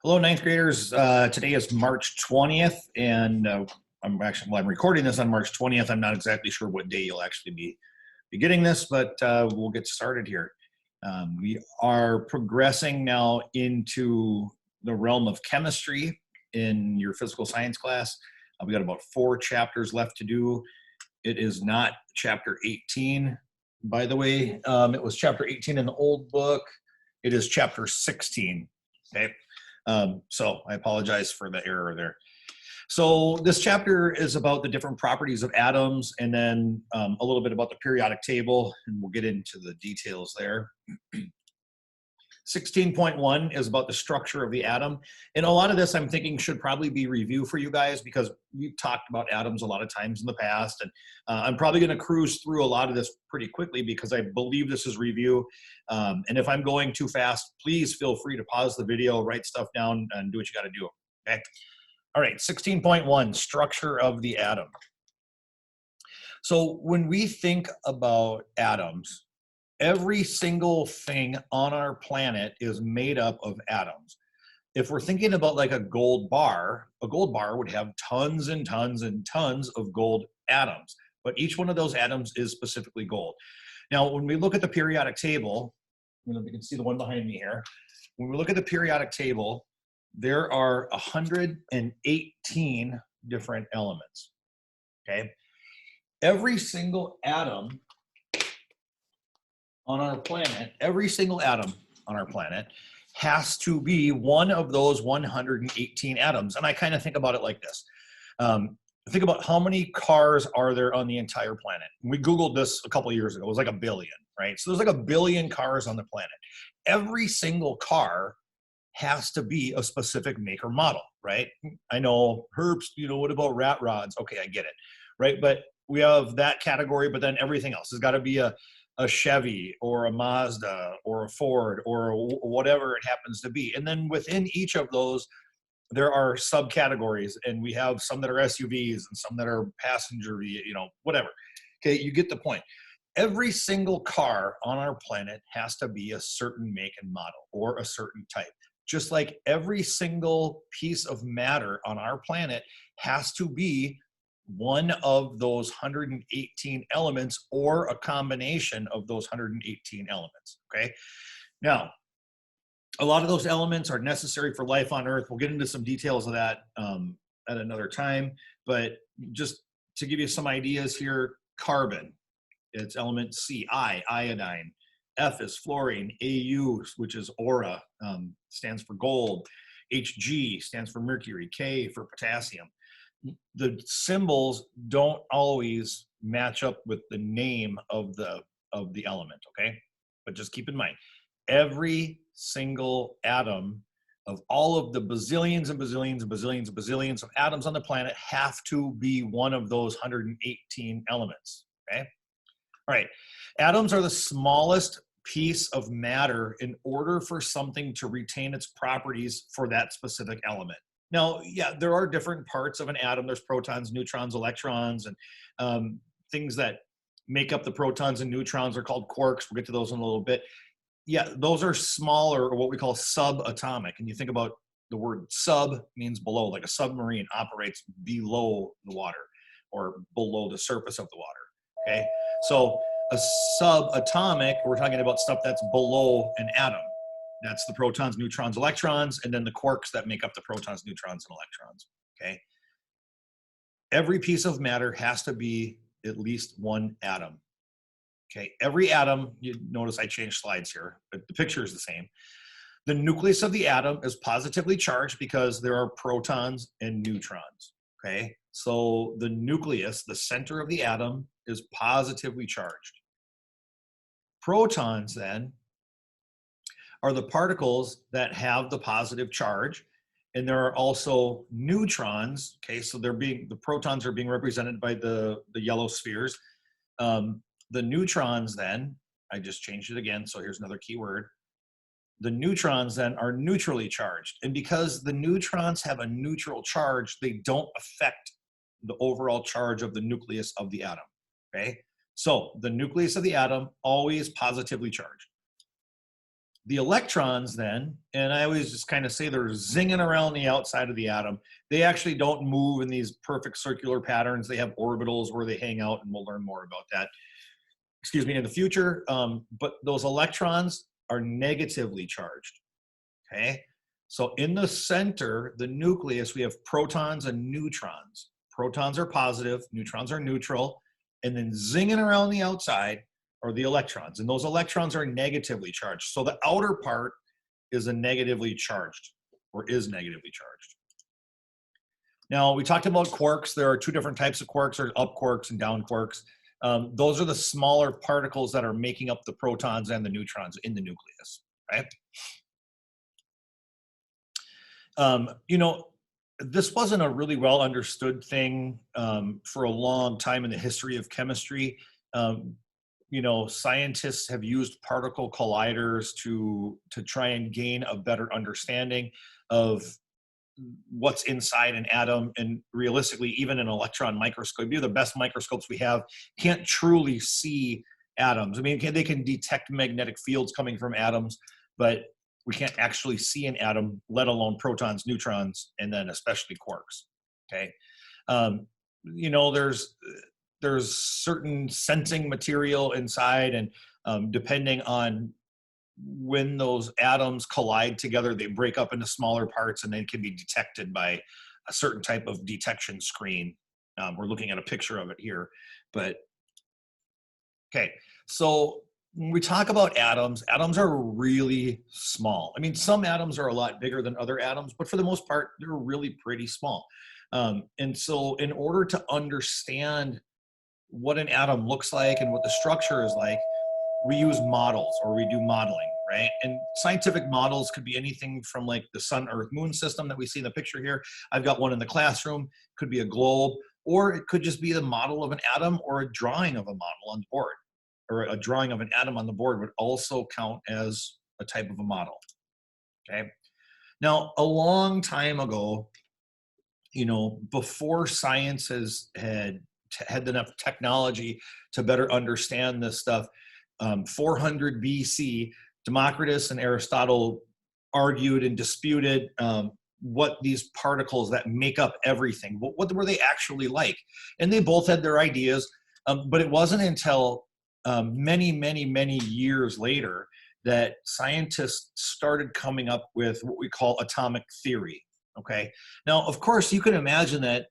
Hello, ninth graders. Today is March 20th, and I'm recording this on March 20th. I'm not exactly sure what day you'll actually be getting this, but we'll get started here. We are progressing now into the realm of chemistry in your physical science class. We got about 4 chapters left to do. It is not chapter 18, by the way. It was chapter 18 in the old book. It is chapter 16. Okay. So I apologize for the error there. So this chapter is about the different properties of atoms, and then a little bit about the periodic table, and we'll get into the details there. 16.1 is about the structure of the atom. And a lot of this I'm thinking should probably be review for you guys because we've talked about atoms a lot of times in the past. And I'm probably going to cruise through a lot of this pretty quickly because I believe this is review. And if I'm going too fast, please feel free to pause the video, write stuff down, and do what you got to do. Okay. All right. 16.1, structure of the atom. So when we think about atoms, every single thing on our planet is made up of atoms. If we're thinking about like a gold bar would have tons and tons and tons of gold atoms, but each one of those atoms is specifically gold. Now, when we look at the periodic table, you can see the one behind me here. When we look at the periodic table, there are 118 different elements, okay? Every single atom on our planet, every single atom on our planet has to be one of those 118 atoms. And I kind of think about it like this. Think about how many cars are there on the entire planet. We Googled this a couple of years ago. It was like 1 billion, right? So there's like 1 billion cars on the planet. Every single car has to be a specific make or model, right? I know Herbst, what about rat rods? Okay, I get it, right? But we have that category, but then everything else has got to be a Chevy or a Mazda or a Ford or whatever it happens to be. And then within each of those, there are subcategories, and we have some that are SUVs and some that are passenger, whatever. Okay, you get the point. Every single car on our planet has to be a certain make and model or a certain type. Just like every single piece of matter on our planet has to be one of those 118 elements or a combination of those 118 elements, okay? Now, a lot of those elements are necessary for life on Earth. We'll get into some details of that at another time, but just to give you some ideas here, carbon, it's element C, iodine, F is fluorine, Au, which is aura, stands for gold, Hg stands for mercury, K for potassium. The symbols don't always match up with the name of the element, okay? But just keep in mind, every single atom of all of the bazillions and bazillions and bazillions and bazillions of atoms on the planet have to be one of those 118 elements, okay? All right, atoms are the smallest piece of matter in order for something to retain its properties for that specific element. Now, yeah, there are different parts of an atom. There's protons, neutrons, electrons, and things that make up the protons and neutrons are called quarks. We'll get to those in a little bit. Yeah, those are smaller, or what we call subatomic. And you think about the word sub means below, like a submarine operates below the water or below the surface of the water, okay? So a subatomic, we're talking about stuff that's below an atom. That's the protons, neutrons, electrons, and then the quarks that make up the protons, neutrons, and electrons, okay? Every piece of matter has to be at least one atom, okay? Every atom, you notice I changed slides here, but the picture is the same. The nucleus of the atom is positively charged because there are protons and neutrons, okay? So the nucleus, the center of the atom, is positively charged. Protons, then, are the particles that have the positive charge, and there are also neutrons, okay, so the protons are being represented by the yellow spheres. The neutrons then, I just changed it again, so here's another key word. The neutrons then are neutrally charged, and because the neutrons have a neutral charge, they don't affect the overall charge of the nucleus of the atom, okay? So the nucleus of the atom, always positively charged. The electrons then, and I always just kind of say they're zinging around the outside of the atom. They actually don't move in these perfect circular patterns. They have orbitals where they hang out, and we'll learn more about that, excuse me, in the future. But those electrons are negatively charged, okay? So in the center, the nucleus, we have protons and neutrons. Protons are positive, neutrons are neutral, and then zinging around the outside are the electrons, and those electrons are negatively charged. So the outer part is a negatively charged, or is negatively charged. Now, we talked about quarks. There are two different types of quarks, or up quarks and down quarks. Those are the smaller particles that are making up the protons and the neutrons in the nucleus, right? You know, this wasn't a really well understood thing for a long time in the history of chemistry. You know, scientists have used particle colliders to try and gain a better understanding of what's inside an atom, and realistically, even an electron microscope, the best microscopes we have can't truly see atoms. I mean, they can detect magnetic fields coming from atoms, but we can't actually see an atom, let alone protons, neutrons, and then especially quarks. Okay, you know, there's certain sensing material inside, and depending on when those atoms collide together, they break up into smaller parts, and then can be detected by a certain type of detection screen. We're looking at a picture of it here, but okay. So when we talk about atoms, atoms are really small. I mean, some atoms are a lot bigger than other atoms, but for the most part, they're really pretty small. And so in order to understand what an atom looks like and what the structure is like, we use models, or we do modeling, right? And scientific models could be anything from like the sun, earth, moon system that we see in the picture here. I've got one in the classroom, could be a globe, or it could just be the model of an atom, or a drawing of a model on the board, or a drawing of an atom on the board would also count as a type of a model, okay? Now, a long time ago, you know, before science had enough technology to better understand this stuff, 400 BC, Democritus and Aristotle argued and disputed what these particles that make up everything, what were they actually like? And they both had their ideas, but it wasn't until many years later that scientists started coming up with what we call atomic theory, okay? Now, of course, you can imagine that,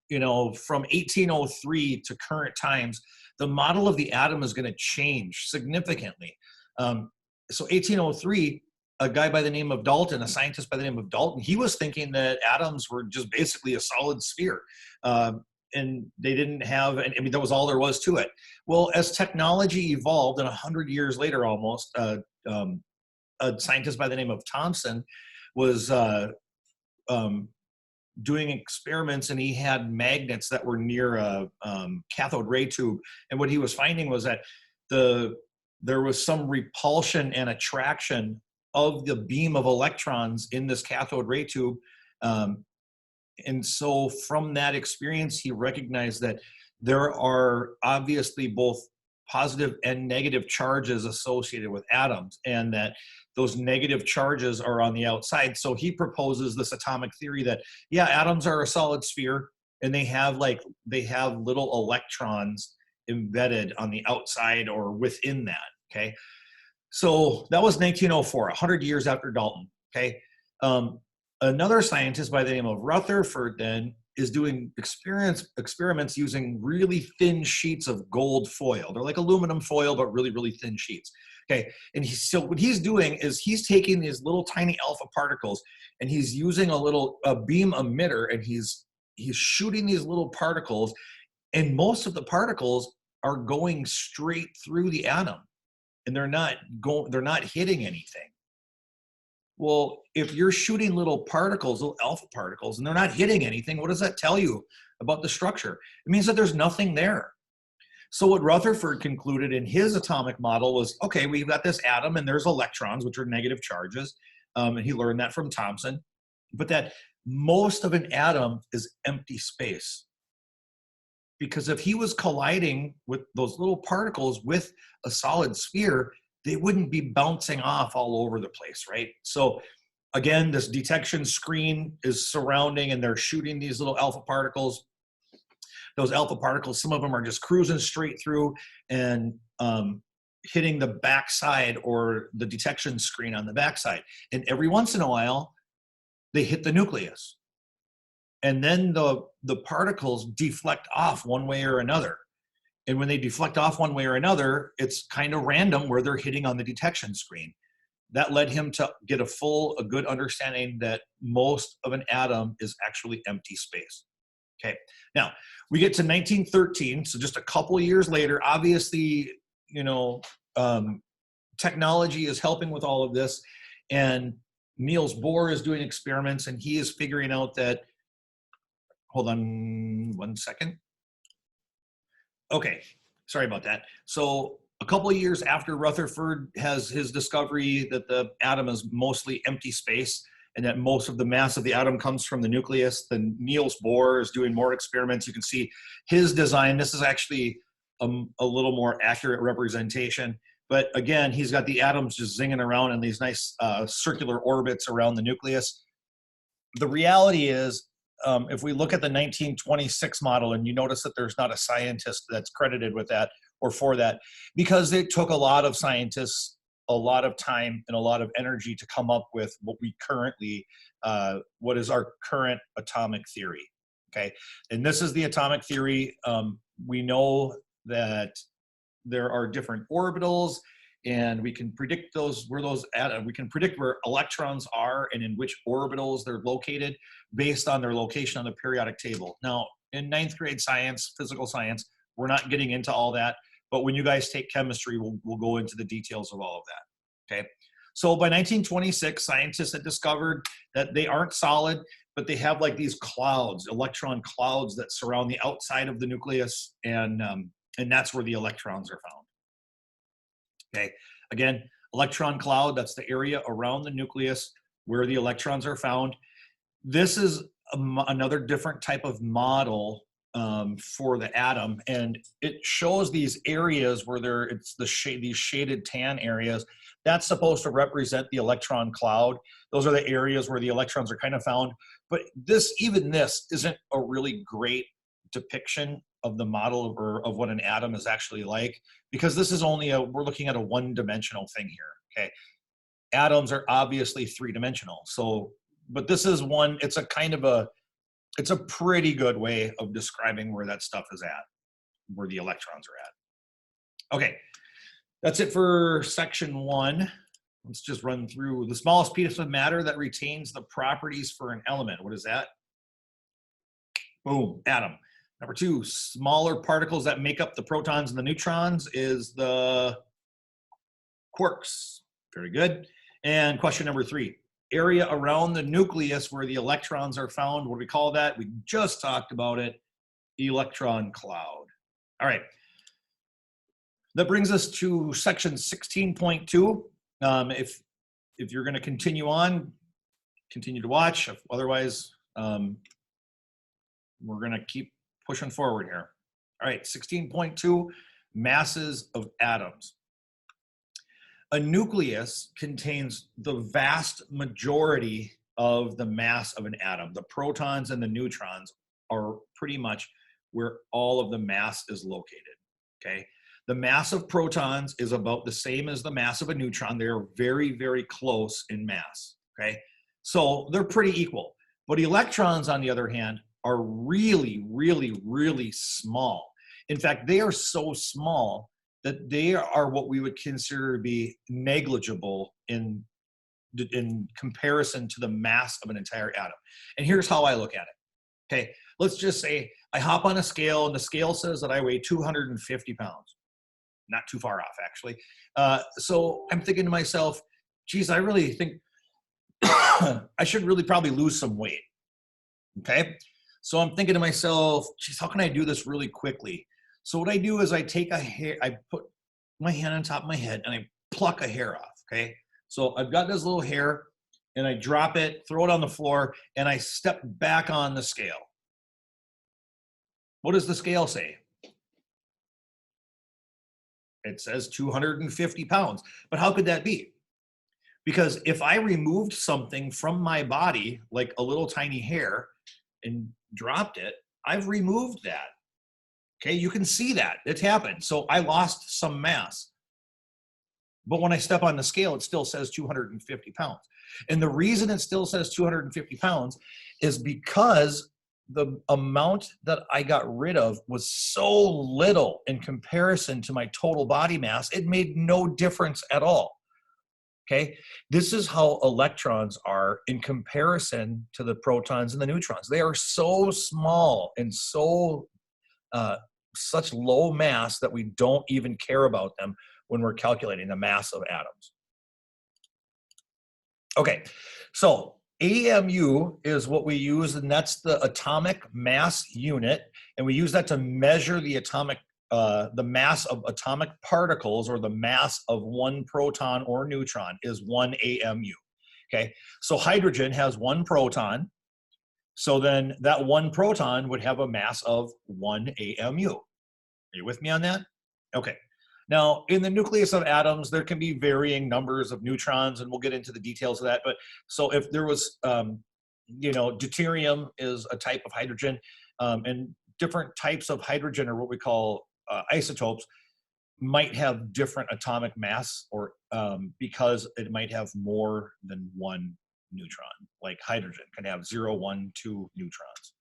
you know, from 1803 to current times, the model of the atom is going to change significantly. So 1803, a guy by the name of Dalton, a scientist by the name of Dalton, he was thinking that atoms were just basically a solid sphere. And they didn't have, I mean, that was all there was to it. Well, as technology evolved, and 100 years later almost, a scientist by the name of Thomson was doing experiments, and he had magnets that were near a cathode ray tube. And what he was finding was that there was some repulsion and attraction of the beam of electrons in this cathode ray tube. And so from that experience, he recognized that there are obviously both positive and negative charges associated with atoms, and that those negative charges are on the outside. So he proposes this atomic theory that, yeah, atoms are a solid sphere, and they have little electrons embedded on the outside or within that, okay? So that was 1904, 100 years after Dalton, okay? Another scientist by the name of Rutherford then is doing experiments using really thin sheets of gold foil. They're like aluminum foil, but really thin sheets. Okay, and so what he's doing is he's taking these little tiny alpha particles, and he's using a beam emitter, and he's shooting these little particles, and most of the particles are going straight through the atom, and they're not hitting anything. Well, if you're shooting little particles, little alpha particles, and they're not hitting anything, what does that tell you about the structure? It means that there's nothing there. So what Rutherford concluded in his atomic model was, okay, we've got this atom, and there's electrons, which are negative charges, and he learned that from Thomson, but that most of an atom is empty space. Because if he was colliding with those little particles with a solid sphere, they wouldn't be bouncing off all over the place, right? So again, this detection screen is surrounding and they're shooting these little alpha particles. Those alpha particles, some of them are just cruising straight through and hitting the backside or the detection screen on the backside. And every once in a while, they hit the nucleus. And then the particles deflect off one way or another. And when they deflect off one way or another, it's kind of random where they're hitting on the detection screen. That led him to get a good understanding that most of an atom is actually empty space. Okay, now we get to 1913, so just a couple years later. Obviously, you know, technology is helping with all of this, and Niels Bohr is doing experiments, and he is figuring out that, hold on one second. Okay, sorry about that. So a couple of years after Rutherford has his discovery that the atom is mostly empty space, and that most of the mass of the atom comes from the nucleus, then Niels Bohr is doing more experiments. You can see his design. This is actually a little more accurate representation. But again, he's got the atoms just zinging around in these nice circular orbits around the nucleus. The reality is, if we look at the 1926 model, and you notice that there's not a scientist that's credited with that or for that, because it took a lot of scientists a lot of time and a lot of energy to come up with what we currently, what is our current atomic theory, okay? And this is the atomic theory. We know that there are different orbitals, and we can predict we can predict where electrons are and in which orbitals they're located based on their location on the periodic table. Now, in 9th grade science, physical science, we're not getting into all that. But when you guys take chemistry, we'll go into the details of all of that, okay? So by 1926, scientists had discovered that they aren't solid, but they have like these clouds, electron clouds that surround the outside of the nucleus, and that's where the electrons are found, okay? Again, electron cloud, that's the area around the nucleus where the electrons are found. This is another different type of model for the atom, and it shows these areas where it's these shaded tan areas. That's supposed to represent the electron cloud. Those are the areas where the electrons are kind of found. But even this isn't a really great depiction of the model of what an atom is actually like, because this is we're looking at a one-dimensional thing here, okay? Atoms are obviously three-dimensional. So, but this is it's a pretty good way of describing where that stuff is at, where the electrons are at. Okay, that's it for section 1. Let's just run through the smallest piece of matter that retains the properties for an element. What is that? Boom, atom. Number 2, smaller particles that make up the protons and the neutrons is the quarks. Very good. And question number 3. Area around the nucleus where the electrons are found. What do we call that? We just talked about it. Electron cloud. All right. That brings us to section 16.2. If you're going to continue on, continue to watch. Otherwise, we're going to keep pushing forward here. All right, 16.2, masses of atoms. A nucleus contains the vast majority of the mass of an atom. The protons and the neutrons are pretty much where all of the mass is located, okay? The mass of protons is about the same as the mass of a neutron. They're very, very close in mass, okay? So they're pretty equal. But electrons, on the other hand, are really, really, really small. In fact, they are so small that they are what we would consider to be negligible in comparison to the mass of an entire atom. And here's how I look at it. Okay, let's just say I hop on a scale and the scale says that I weigh 250 pounds. Not too far off, actually. So I'm thinking to myself, geez, I really think I should really probably lose some weight. Okay, so I'm thinking to myself, geez, how can I do this really quickly? So what I do is I take a hair, I put my hand on top of my head and I pluck a hair off, okay? So I've got this little hair and I drop it, throw it on the floor, and I step back on the scale. What does the scale say? It says 250 pounds. But how could that be? Because if I removed something from my body, like a little tiny hair, and dropped it, I've removed that. Okay, you can see that. It's happened. So I lost some mass. But when I step on the scale, it still says 250 pounds. And the reason it still says 250 pounds is because the amount that I got rid of was so little in comparison to my total body mass, it made no difference at all. Okay, this is how electrons are in comparison to the protons and the neutrons. They are so small and so such low mass that we don't even care about them when we're calculating the mass of atoms. Okay, so AMU is what we use, and that's the atomic mass unit, and we use that to measure the mass of atomic particles, or the mass of one proton or neutron is 1 AMU. Okay, so hydrogen has 1 proton, so then that 1 proton would have a mass of 1 AMU. Are you with me on that? Okay. Now, in the nucleus of atoms, there can be varying numbers of neutrons, and we'll get into the details of that. But so if there was, deuterium is a type of hydrogen, and different types of hydrogen, or what we call isotopes, might have different atomic mass, or because it might have more than 1 neutron. Like hydrogen can have 0, 1, 2 neutrons.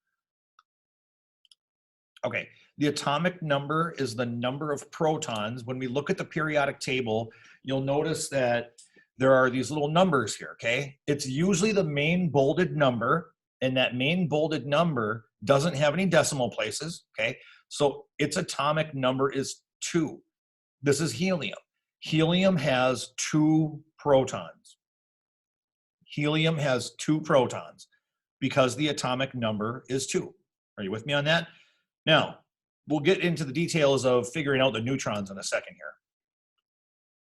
Okay, the atomic number is the number of protons. When we look at the periodic table, you'll notice that there are these little numbers here, okay? It's usually the main bolded number, and that main bolded number doesn't have any decimal places, okay? So its atomic number is 2. This is helium. Helium has 2 protons. Helium has 2 protons because the atomic number is 2. Are you with me on that? Now, we'll get into the details of figuring out the neutrons in a second here.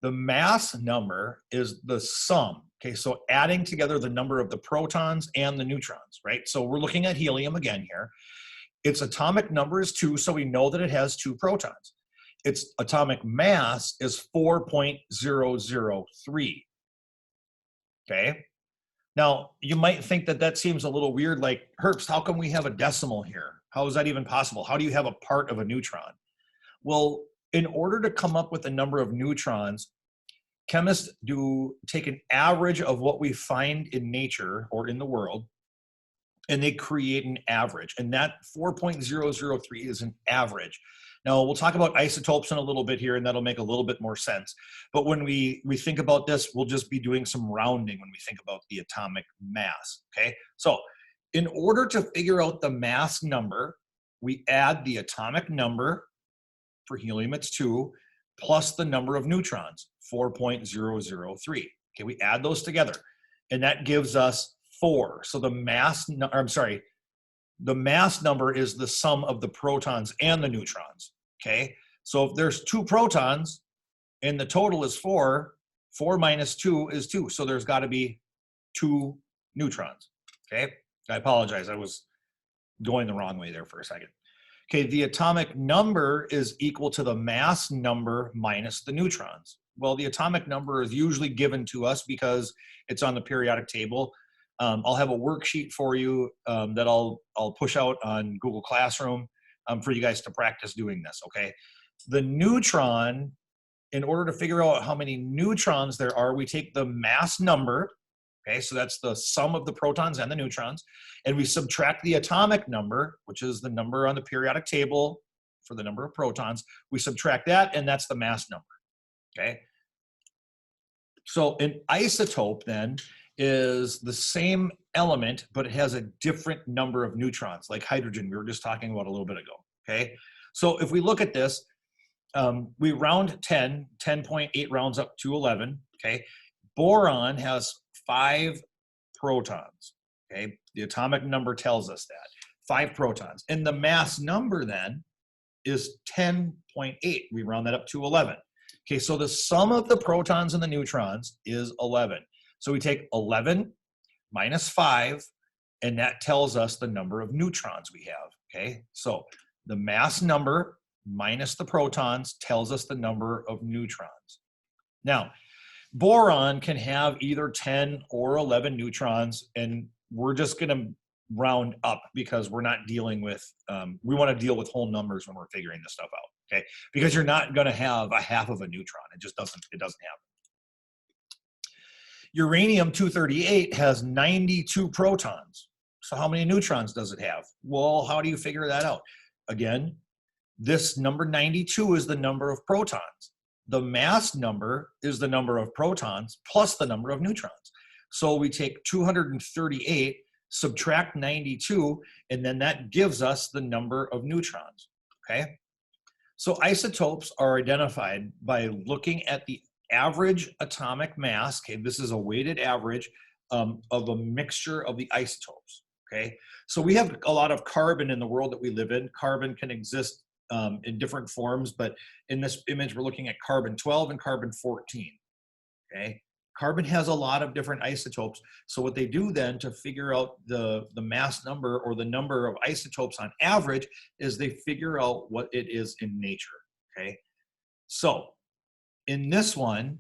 The mass number is the sum. Okay, so adding together the number of the protons and the neutrons, right? So we're looking at helium again here. Its atomic number is 2, so we know that it has 2 protons. Its atomic mass is 4.003. Okay? Now, you might think that that seems a little weird, like, Herbst, how come we have a decimal here? How is that even possible? How do you have a part of a neutron? Well, in order to come up with the number of neutrons, chemists take an average of what we find in nature or in the world, and they create an average. And that 4.003 is an average. Now, we'll talk about isotopes in a little bit here, and that'll make a little bit more sense. But when we think about this, we'll just be doing some rounding when we think about the atomic mass, okay? So in order to figure out the mass number, we add the atomic number. For helium, it's 2, plus the number of neutrons, 4.003. Okay, we add those together, and that gives us 4. So the mass number is the sum of the protons and the neutrons, okay? So if there's 2 protons and the total is 4, 4 minus 2 is 2. So there's got to be 2 neutrons, okay? I apologize, I was going the wrong way there for a second. Okay, the atomic number is equal to the mass number minus the neutrons. Well, the atomic number is usually given to us because it's on the periodic table. I'll have a worksheet for you that I'll push out on Google Classroom for you guys to practice doing this, okay? The neutron, in order to figure out how many neutrons there are, we take the mass number, okay? So that's the sum of the protons and the neutrons, and we subtract the atomic number, which is the number on the periodic table for the number of protons. We subtract that, and that's the mass number, okay? So an isotope then is the same element, but it has a different number of neutrons, like hydrogen we were just talking about a little bit ago, okay? So if we look at this, we round 10, 10.8 rounds up to 11, okay? Boron has 5 protons, okay? The atomic number tells us that, 5 protons. And the mass number then is 10.8. We round that up to 11. Okay, so the sum of the protons and the neutrons is 11. So we take 11 minus 5, and that tells us the number of neutrons we have, okay? So the mass number minus the protons tells us the number of neutrons. Now, boron can have either 10 or 11 neutrons, and we're just going to round up because we're not dealing with, we want to deal with whole numbers when we're figuring this stuff out, okay? Because you're not going to have a half of a neutron. It just doesn't happen. Uranium-238 has 92 protons. So how many neutrons does it have? Well, how do you figure that out? Again, this number 92 is the number of protons. The mass number is the number of protons plus the number of neutrons. So we take 238, subtract 92, and then that gives us the number of neutrons, okay? So isotopes are identified by looking at the average atomic mass. Okay, this is a weighted average of a mixture of the isotopes, okay? So we have a lot of carbon in the world that we live in. Carbon can exist in different forms, but in this image, we're looking at carbon-12 and carbon-14, okay? Carbon has a lot of different isotopes. So what they do then to figure out the mass number or the number of isotopes on average is they figure out what it is in nature, okay? So in this one,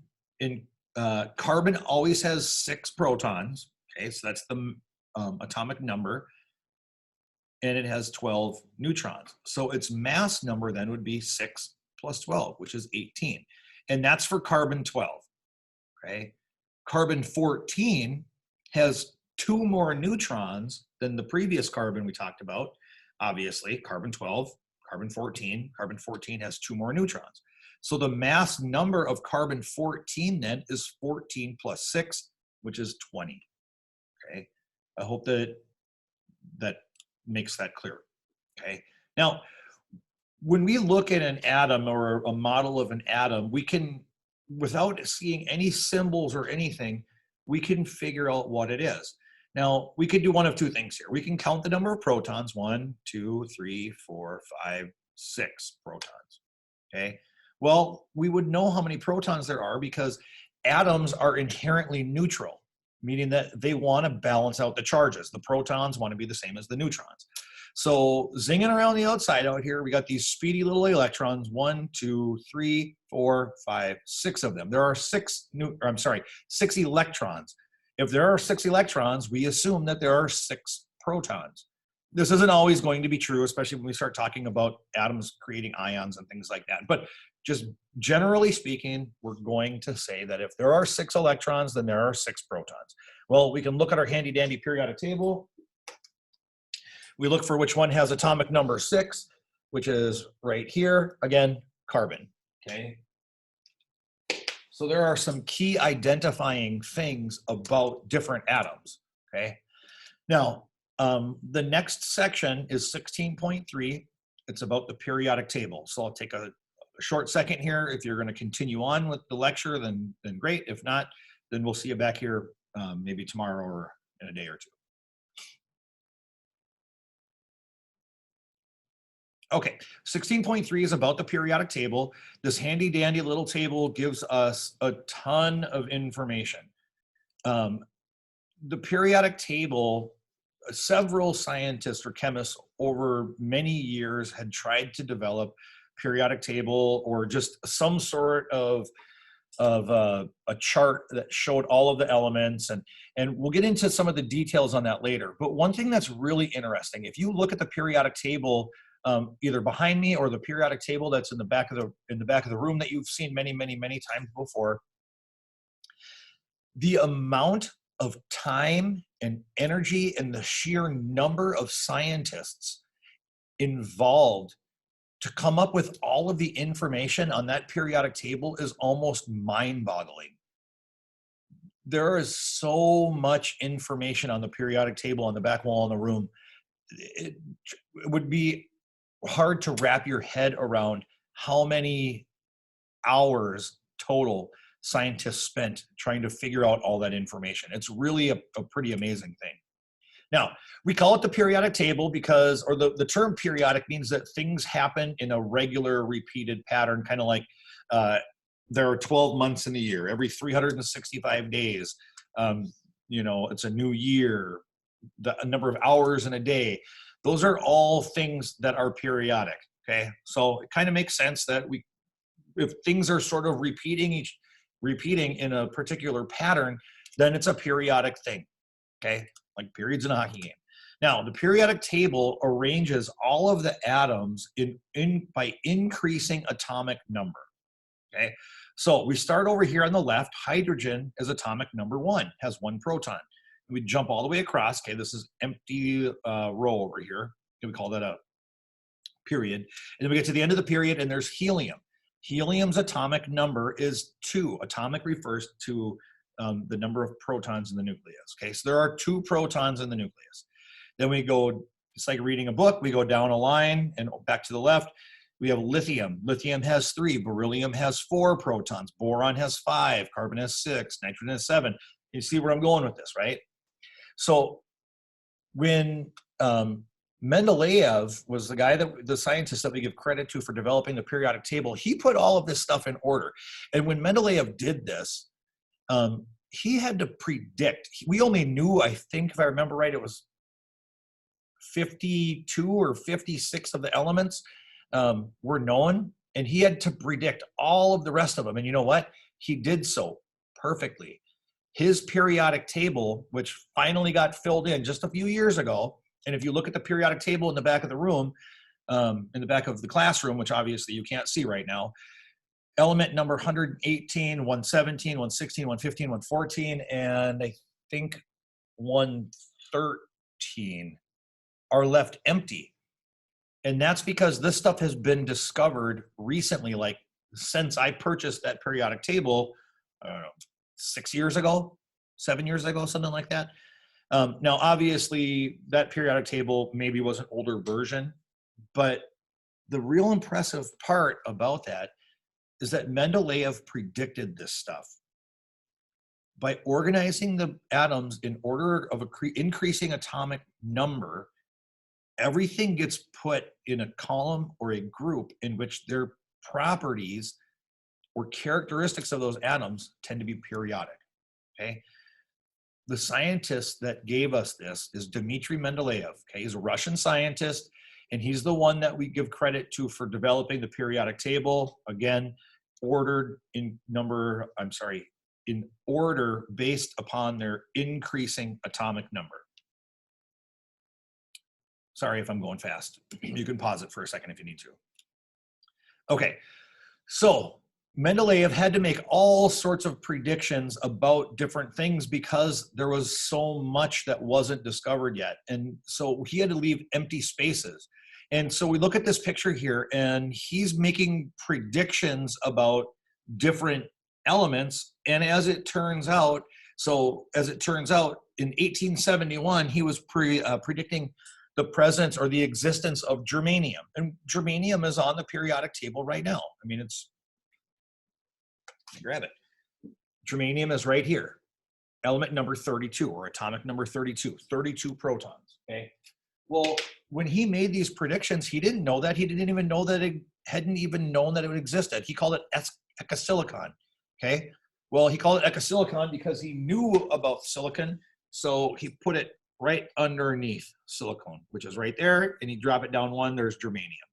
carbon always has 6 protons, okay? So that's the atomic number, and it has 12 neutrons. So its mass number then would be 6 plus 12, which is 18. And that's for carbon-12, okay? Carbon-14 has 2 more neutrons than the previous carbon we talked about. Obviously, carbon-12, carbon-14. Carbon-14 has 2 more neutrons. So the mass number of carbon-14 then is 14 plus 6, which is 20, okay? I hope that makes that clear, okay? Now, when we look at an atom or a model of an atom, we can, without seeing any symbols or anything, we can figure out what it is. Now, we could do one of 2 things here. We can count the number of protons, 1, 2, 3, 4, 5, 6 protons, okay? Well, we would know how many protons there are because atoms are inherently neutral, meaning that they want to balance out the charges. The protons want to be the same as the neutrons. So zinging around the outside out here, we got these speedy little electrons, 1, 2, 3, 4, 5, 6 of them. There are 6 electrons. If there are 6 electrons, we assume that there are 6 protons. This isn't always going to be true, especially when we start talking about atoms creating ions and things like that. But just generally speaking, we're going to say that if there are 6 electrons, then there are 6 protons. Well, we can look at our handy dandy periodic table. We look for which one has atomic number 6, which is right here. Again, carbon, okay? So there are some key identifying things about different atoms, okay? Now, the next section is 16.3. It's about the periodic table. So I'll take a short second here. If you're going to continue on with the lecture, then great. If not, then we'll see you back here maybe tomorrow or in a day or 2. Okay, 16.3 is about the periodic table. This handy dandy little table gives us a ton of information. The periodic table, several scientists or chemists over many years had tried to develop periodic table or just some sort of a chart that showed all of the elements, and we'll get into some of the details on that later. But one thing that's really interesting, if you look at the periodic table either behind me or the periodic table that's in the back of the room that you've seen many times before, the amount of time and energy and the sheer number of scientists involved to come up with all of the information on that periodic table is almost mind-boggling. There is so much information on the periodic table on the back wall in the room. It would be hard to wrap your head around how many hours total scientists spent trying to figure out all that information. It's really a pretty amazing thing. Now, we call it the periodic table because, or the term periodic means that things happen in a regular repeated pattern, kind of like there are 12 months in the year, every 365 days, you know, it's a new year, the number of hours in a day. Those are all things that are periodic. Okay, so it kind of makes sense that if things are sort of repeating in a particular pattern, then it's a periodic thing. Okay, like periods in a hockey game. Now, the periodic table arranges all of the atoms by increasing atomic number. Okay, so we start over here on the left. Hydrogen is atomic number 1, has 1 proton. We jump all the way across. Okay, this is empty row over here. We call that a period. And then we get to the end of the period, and there's helium. Helium's atomic number is 2. Atomic refers to the number of protons in the nucleus. Okay, so there are 2 protons in the nucleus. Then we go, it's like reading a book, we go down a line and back to the left. We have lithium. Lithium has 3, beryllium has 4 protons, boron has 5, carbon has 6, nitrogen has 7. You see where I'm going with this, right? So when Mendeleev was the scientist that we give credit to for developing the periodic table, he put all of this stuff in order. And when Mendeleev did this, he had to predict. We only knew, I think, if I remember right, it was 52 or 56 of the elements were known, and he had to predict all of the rest of them. And you know what? He did so perfectly. His periodic table, which finally got filled in just a few years ago, and if you look at the periodic table in the back of the room, in the back of the classroom, which obviously you can't see right now, element number 118, 117, 116, 115, 114, and I think 113 are left empty. And that's because this stuff has been discovered recently, like since I purchased that periodic table, I don't know, 6 years ago, 7 years ago, something like that. Now, obviously, that periodic table maybe was an older version, but the real impressive part about that is that Mendeleev predicted this stuff. By organizing the atoms in order of increasing atomic number, everything gets put in a column or a group in which their properties or characteristics of those atoms tend to be periodic, okay? The scientist that gave us this is Dmitry Mendeleev, okay? He's a Russian scientist, and he's the one that we give credit to for developing the periodic table, again, in order based upon their increasing atomic number. Sorry if I'm going fast. You can pause it for a second if you need to. Okay, so Mendeleev had to make all sorts of predictions about different things because there was so much that wasn't discovered yet. And so he had to leave empty spaces. And so we look at this picture here, and he's making predictions about different elements. And as it turns out, in 1871, he was predicting the presence or the existence of germanium. And germanium is on the periodic table right now. I mean, grab it. Germanium is right here. Element number 32, or atomic number 32, 32 protons, okay? Well, when he made these predictions, he didn't know that. He didn't even know that it hadn't even known that it existed. He called it ecosilicon, okay? Well, he called it ecosilicon because he knew about silicon, so he put it right underneath silicon, which is right there, and you drop it down one, there's germanium.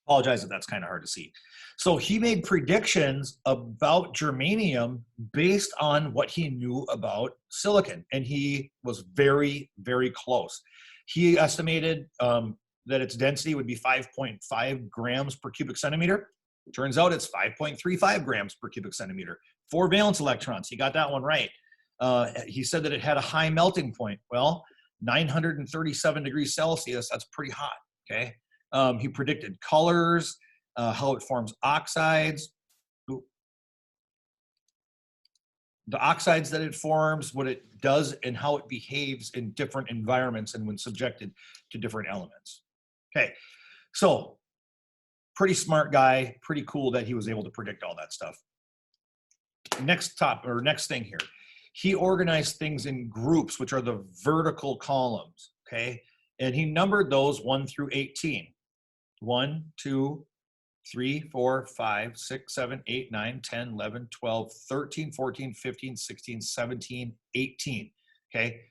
Apologize if that's kind of hard to see. So he made predictions about germanium based on what he knew about silicon, and he was very, very close. He estimated that its density would be 5.5 grams per cubic centimeter. Turns out it's 5.35 grams per cubic centimeter. 4 valence electrons, he got that one right. He said that it had a high melting point. Well, 937 degrees Celsius, that's pretty hot, okay? He predicted colors, how it forms oxides, the oxides that it forms, what it does, and how it behaves in different environments and when subjected to different elements. Okay, so pretty smart guy, pretty cool that he was able to predict all that stuff. Next thing here. He organized things in groups, which are the vertical columns, okay? And he numbered those 1 through 18. 1, 2, 3, 4, 5, 6, 7, 8, 9, 10, 11, 12, 13, 14, 15, 16, 17, 18, okay?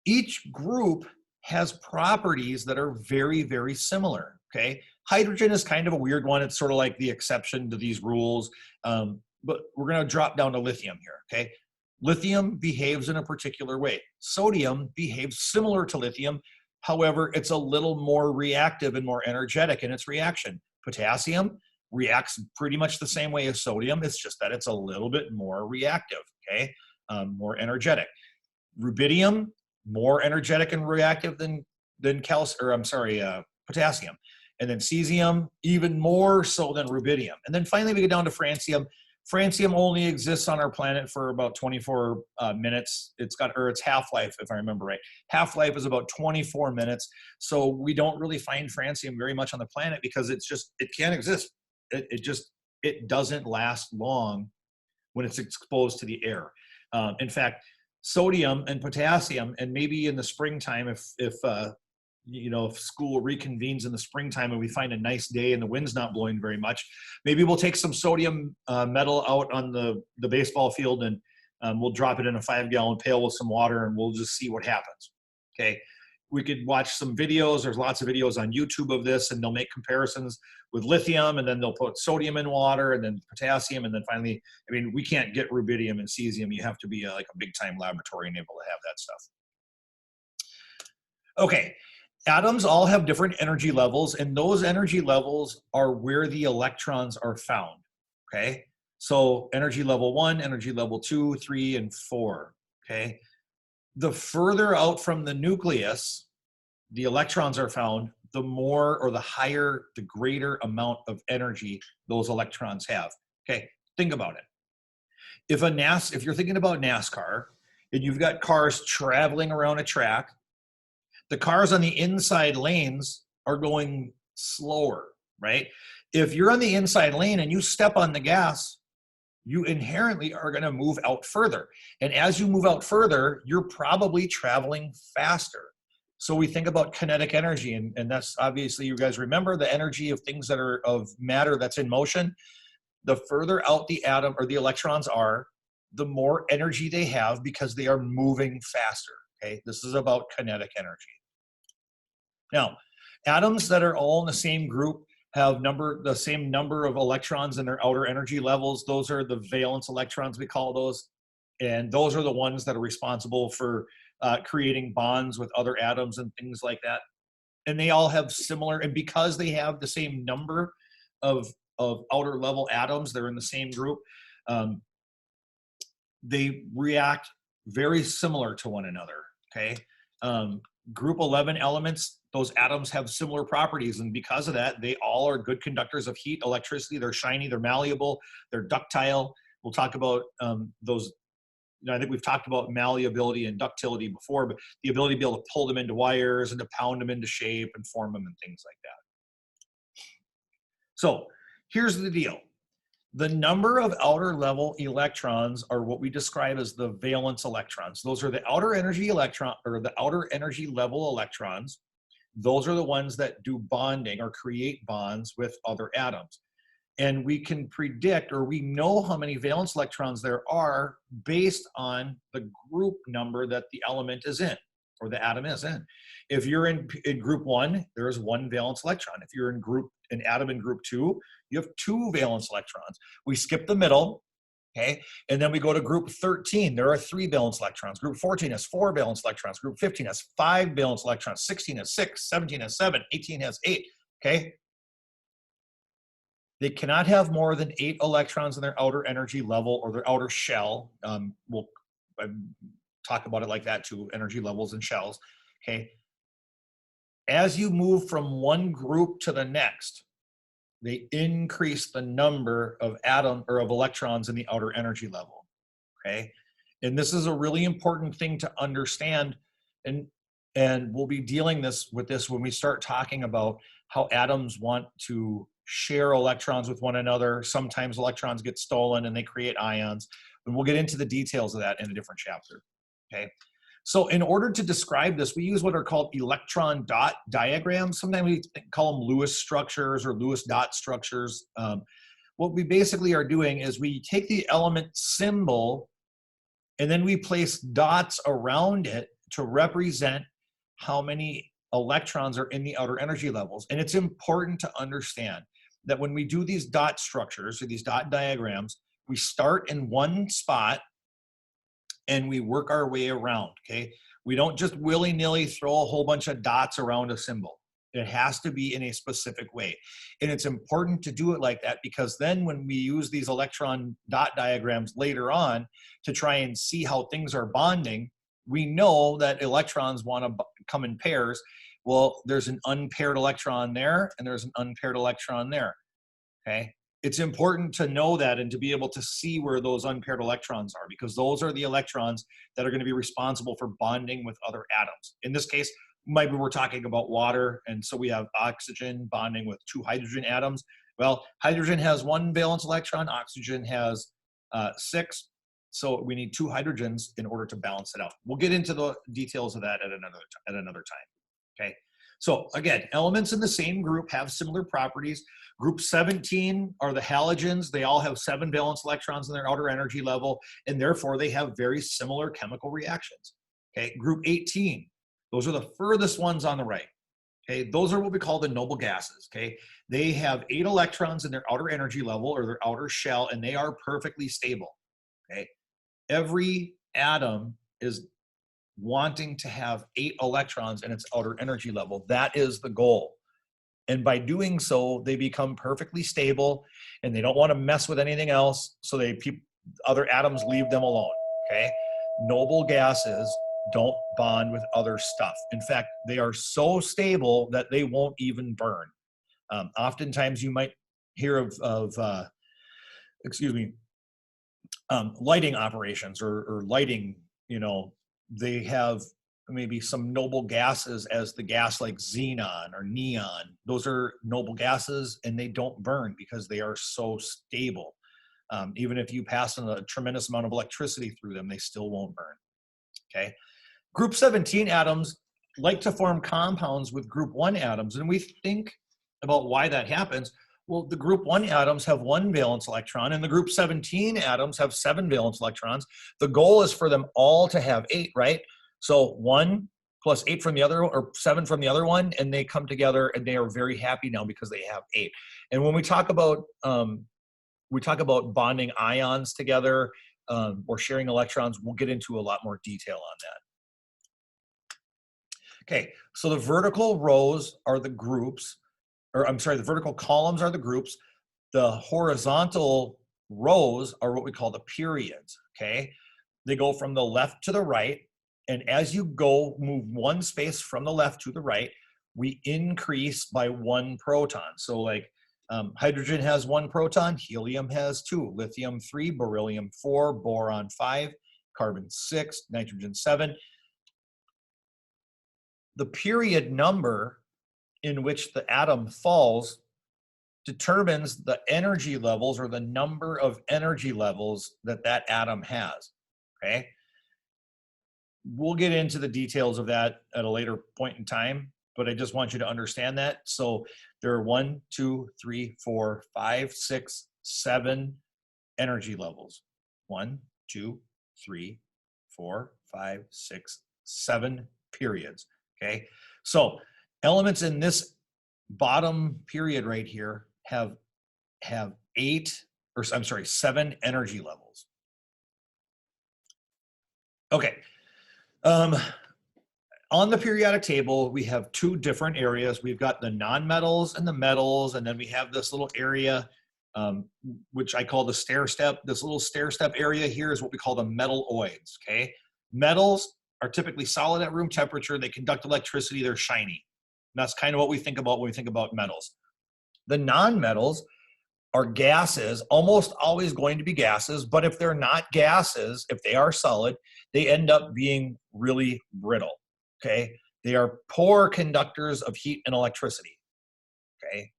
Each group has properties that are very, very similar, okay? Hydrogen is kind of a weird one. It's sort of like the exception to these rules, but we're gonna drop down to lithium here, okay? Lithium behaves in a particular way. Sodium behaves similar to lithium. However, it's a little more reactive and more energetic in its reaction. Potassium reacts pretty much the same way as sodium. It's just that it's a little bit more reactive, okay? More energetic. Rubidium, more energetic and reactive than potassium. And then cesium, even more so than rubidium. And then finally we get down to francium. Francium only exists on our planet for about 24 minutes. Its half-life, if I remember right. Half-life is about 24 minutes. So we don't really find francium very much on the planet because it can't exist. It doesn't last long when it's exposed to the air. In fact, sodium and potassium, and maybe in the springtime, if school reconvenes in the springtime and we find a nice day and the wind's not blowing very much, maybe we'll take some sodium metal out on the baseball field and we'll drop it in a 5-gallon pail with some water and we'll just see what happens. Okay. We could watch some videos. There's lots of videos on YouTube of this, and they'll make comparisons with lithium, and then they'll put sodium in water, and then potassium, and then finally, we can't get rubidium and cesium. You have to be like a big-time laboratory and able to have that stuff. Okay, atoms all have different energy levels, and those energy levels are where the electrons are found. Okay, so energy level 1, energy level 2, 3, and 4. Okay. The further out from the nucleus the electrons are found, the more or the higher, the greater amount of energy those electrons have. Okay, think about it. If you're thinking about NASCAR and you've got cars traveling around a track, the cars on the inside lanes are going slower, right? If you're on the inside lane and you step on the gas, you inherently are going to move out further. And as you move out further, you're probably traveling faster. So we think about kinetic energy, and that's obviously, you guys remember the energy of things that are of matter that's in motion. The further out the atom or the electrons are, the more energy they have because they are moving faster. Okay, this is about kinetic energy. Now, atoms that are all in the same group have the same number of electrons in their outer energy levels. Those are the valence electrons, we call those. And those are the ones that are responsible for creating bonds with other atoms and things like that. And they all have similar, and because they have the same number of outer level atoms, they're in the same group, they react very similar to one another, okay? Group 11 elements, those atoms have similar properties, and because of that, they all are good conductors of heat, electricity. They're shiny, they're malleable, they're ductile. We'll talk about those. I think we've talked about malleability and ductility before, but the ability to be able to pull them into wires and to pound them into shape and form them and things like that. So here's the deal. The number of outer level electrons are what we describe as the valence electrons. Those are the outer energy the outer energy level electrons. Those are the ones that do bonding or create bonds with other atoms. And we can predict, or we know how many valence electrons there are based on the group number that the element is in, or the atom is in. If you're in group 1, there is 1 valence electron. If you're in an atom in group 2, you have 2 valence electrons. We skip the middle, okay? And then we go to group 13. There are 3 valence electrons. Group 14 has 4 valence electrons. Group 15 has 5 valence electrons. 16 has 6. 17 has 7. 18 has 8, okay? They cannot have more than 8 electrons in their outer energy level or their outer shell. We'll talk about it like that too, energy levels and shells, okay? As you move from one group to the next, they increase the number of electrons in the outer energy level, okay? And this is a really important thing to understand, and we'll be dealing with this when we start talking about how atoms want to share electrons with one another. Sometimes electrons get stolen and they create ions, and we'll get into the details of that in a different chapter, okay? So in order to describe this, we use what are called electron dot diagrams. Sometimes we call them Lewis structures or Lewis dot structures. What we basically are doing is we take the element symbol and then we place dots around it to represent how many electrons are in the outer energy levels. And it's important to understand that when we do these dot structures or these dot diagrams, we start in one spot and we work our way around, okay? We don't just willy-nilly throw a whole bunch of dots around a symbol. It has to be in a specific way. And it's important to do it like that because then when we use these electron dot diagrams later on to try and see how things are bonding, we know that electrons want to come in pairs. Well, there's an unpaired electron there and there's an unpaired electron there, okay? It's important to know that and to be able to see where those unpaired electrons are because those are the electrons that are going to be responsible for bonding with other atoms. In this case, maybe we're talking about water, and so we have oxygen bonding with two hydrogen atoms. Well, hydrogen has one valence electron, oxygen has 6, so we need 2 hydrogens in order to balance it out. We'll get into the details of that at another time, okay? So again, elements in the same group have similar properties. Group 17 are the halogens. They all have 7 valence electrons in their outer energy level, and therefore they have very similar chemical reactions. Okay, group 18, those are the furthest ones on the right. Okay, those are what we call the noble gases. Okay, they have 8 electrons in their outer energy level or their outer shell, and they are perfectly stable. Okay, every atom is wanting to have 8 electrons in its outer energy level. That is the goal. And by doing so, they become perfectly stable and they don't want to mess with anything else. So other atoms leave them alone, okay? Noble gases don't bond with other stuff. In fact, they are so stable that they won't even burn. Oftentimes you might hear of lighting operations or lighting, they have maybe some noble gases as the gas like xenon or neon. Those are noble gases and they don't burn because they are so stable. Even if you pass a tremendous amount of electricity through them, they still won't burn, okay? Group 17 atoms like to form compounds with group 1 atoms, and we think about why that happens. Well, the group 1 atoms have 1 valence electron and the group 17 atoms have 7 valence electrons. The goal is for them all to have 8, right? So 1 plus 8 from the other, or 7 from the other one, and they come together and they are very happy now because they have 8. And when we talk about bonding ions together or sharing electrons, we'll get into a lot more detail on that. Okay, so the vertical rows are the groups, or I'm sorry, the vertical columns are the groups. The horizontal rows are what we call the periods, okay? They go from the left to the right. And as you move one space from the left to the right, we increase by 1 proton. So like hydrogen has 1 proton, helium has 2, lithium 3, beryllium 4, boron 5, carbon 6, nitrogen 7. The period number in which the atom falls determines the energy levels or the number of energy levels that that atom has, okay? We'll get into the details of that at a later point in time, but I just want you to understand that. So there are 1, 2, 3, 4, 5, 6, 7 energy levels. 1, 2, 3, 4, 5, 6, 7 periods, okay? So elements in this bottom period right here have 7 energy levels. Okay. On the periodic table, we have 2 different areas. We've got the nonmetals and the metals, and then we have this little area, which I call the stair step. This little stair step area here is what we call the metalloids, okay? Metals are typically solid at room temperature. They conduct electricity. They're shiny. And that's kind of what we think about when we think about metals. The nonmetals are gases, almost always going to be gases, but if they're not gases, if they are solid, they end up being really brittle, okay? They are poor conductors of heat and electricity, okay?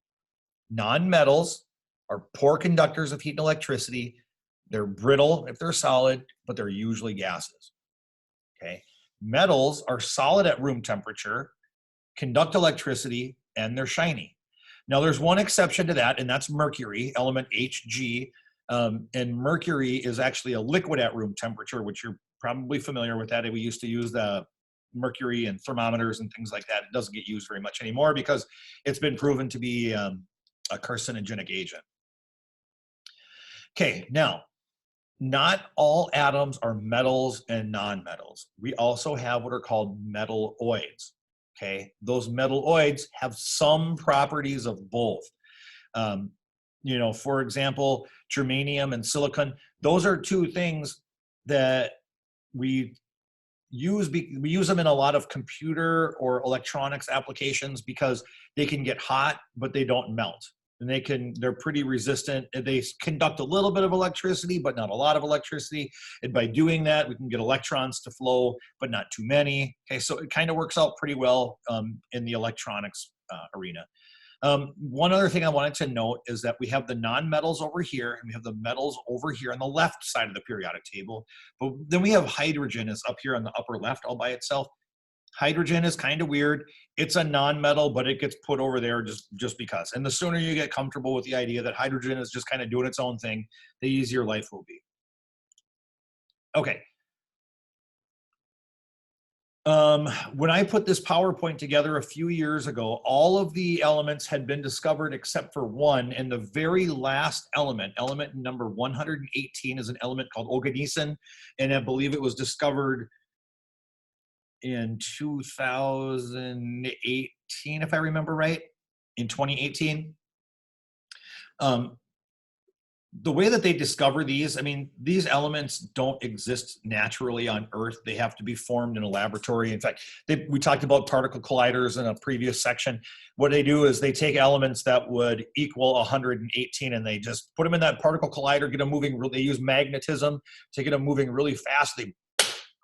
Non-metals are poor conductors of heat and electricity. They're brittle if they're solid, but they're usually gases, okay? Metals are solid at room temperature, conduct electricity, and they're shiny. Now, there's one exception to that, and that's mercury, element Hg. And mercury is actually a liquid at room temperature, which you're probably familiar with that. We used to use the mercury and thermometers and things like that. It doesn't get used very much anymore because it's been proven to be a carcinogenic agent. Okay, now, not all atoms are metals and nonmetals. We also have what are called metalloids. Okay, those metalloids have some properties of both. You know, for example, germanium and silicon, those are two things that we use them in a lot of computer or electronics applications because they can get hot, but they don't melt. And they're pretty resistant. They conduct a little bit of electricity, but not a lot of electricity. And by doing that, we can get electrons to flow, but not too many. Okay, so it kind of works out pretty well in the electronics arena. One other thing I wanted to note is that we have the nonmetals over here and we have the metals over here on the left side of the periodic table. But then we have hydrogen is up here on the upper left all by itself. Hydrogen is kind of weird. It's a nonmetal, but it gets put over there just because. And the sooner you get comfortable with the idea that hydrogen is just kind of doing its own thing, the easier life will be. Okay. When I put this PowerPoint together a few years ago, all of the elements had been discovered except for one, and the very last element number 118, is an element called oganesson, and I believe it was discovered in 2018, if I remember right, in 2018. The way that they discover these, I mean, these elements don't exist naturally on Earth. They have to be formed in a laboratory. In fact, we talked about particle colliders in a previous section. What they do is they take elements that would equal 118 and they just put them in that particle collider, get them moving. They use magnetism to get them moving really fast. They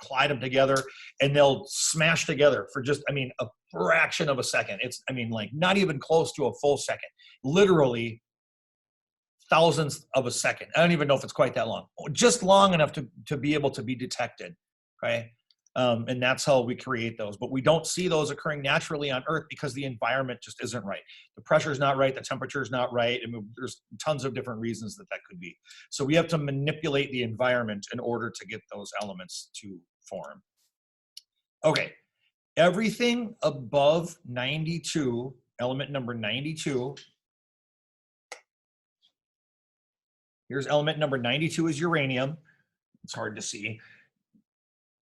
collide them together and they'll smash together for just, I mean, a fraction of a second. It's, I mean, like not even close to a full second. Literally thousandths of a second. I don't even know if it's quite that long, just long enough to be able to be detected, okay? And that's how we create those. But we don't see those occurring naturally on Earth because the environment just isn't right. The pressure is not right, the temperature is not right. I mean, there's tons of different reasons that could be. So we have to manipulate the environment in order to get those elements to form. Okay, everything above 92, element number 92, here's element number 92 is uranium. It's hard to see.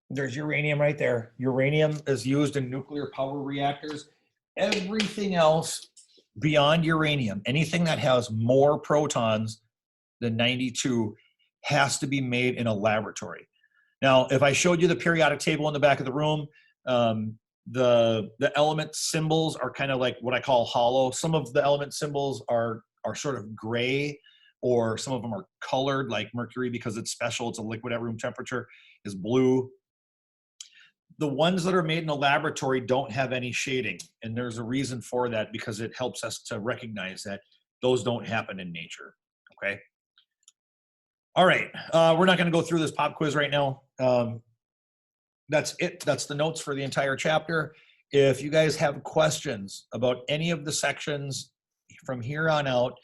There's uranium right there. Uranium is used in nuclear power reactors. Everything else beyond uranium, anything that has more protons than 92 has to be made in a laboratory. Now, if I showed you the periodic table in the back of the room, the element symbols are kind of like what I call hollow. Some of the element symbols are sort of gray, or some of them are colored, like mercury, because it's special, it's a liquid at room temperature, is blue. The ones that are made in a laboratory don't have any shading, and there's a reason for that because it helps us to recognize that those don't happen in nature, okay? All right, we're not gonna go through this pop quiz right now. That's it, that's the notes for the entire chapter. If you guys have questions about any of the sections from here on out,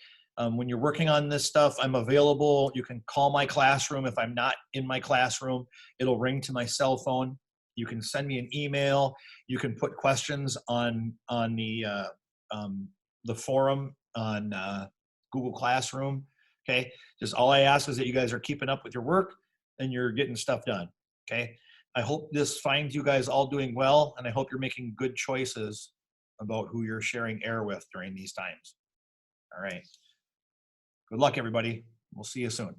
when you're working on this stuff, I'm available. You can call my classroom. If I'm not in my classroom, it'll ring to my cell phone. You can send me an email. You can put questions on the forum on Google Classroom. Okay, just all I ask is that you guys are keeping up with your work and you're getting stuff done. Okay, I hope this finds you guys all doing well, and I hope you're making good choices about who you're sharing air with during these times. All right. Good luck, everybody. We'll see you soon.